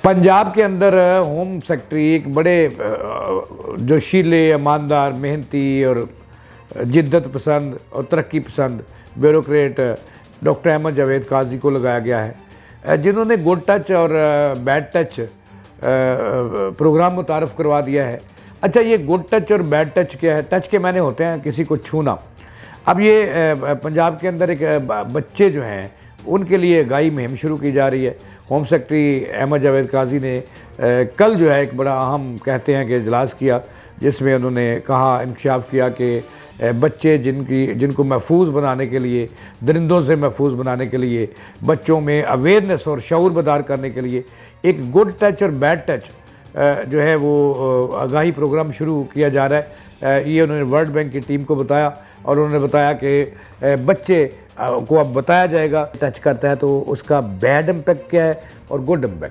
पंजाब के अंदर home secretary एक बड़े जोशीले, ईमानदार, मेहनती और जिद्दत पसंद और तरक्की पसंद ब्यूरोक्रेट डॉक्टर अहमद जावेद काजी को लगाया गया है, जिन्होंने गुड टच और बैड टच प्रोग्राम मुतारफ़ करवा दिया है। अच्छा, ये गुड टच और बैड टच क्या है? टच के मायने होते हैं किसी को छूना। अब ये पंजाब के अंदर एक बच्चे जो हैं उनके लिए गाई मुहिम शुरू की जा रही है। होम सेक्रेटरी अहमद जावेद काजी ने कल जो है एक बड़ा अहम कहते हैं कि इजलास किया, जिसमें उन्होंने कहा, इंकशाफ किया कि बच्चे जिनको महफूज बनाने के लिए, दरिंदों से महफूज बनाने के लिए, बच्चों में अवेयरनेस और शऊर बेदार करने के लिए एक गुड टच और बैड टच जो है वो आगाही प्रोग्राम शुरू किया जा रहा है। ये उन्होंने वर्ल्ड बैंक की टीम को बताया और उन्होंने बताया कि बच्चे को अब बताया जाएगा टच करता है तो उसका बैड इम्पैक्ट क्या है और गुड इम्पैक्ट।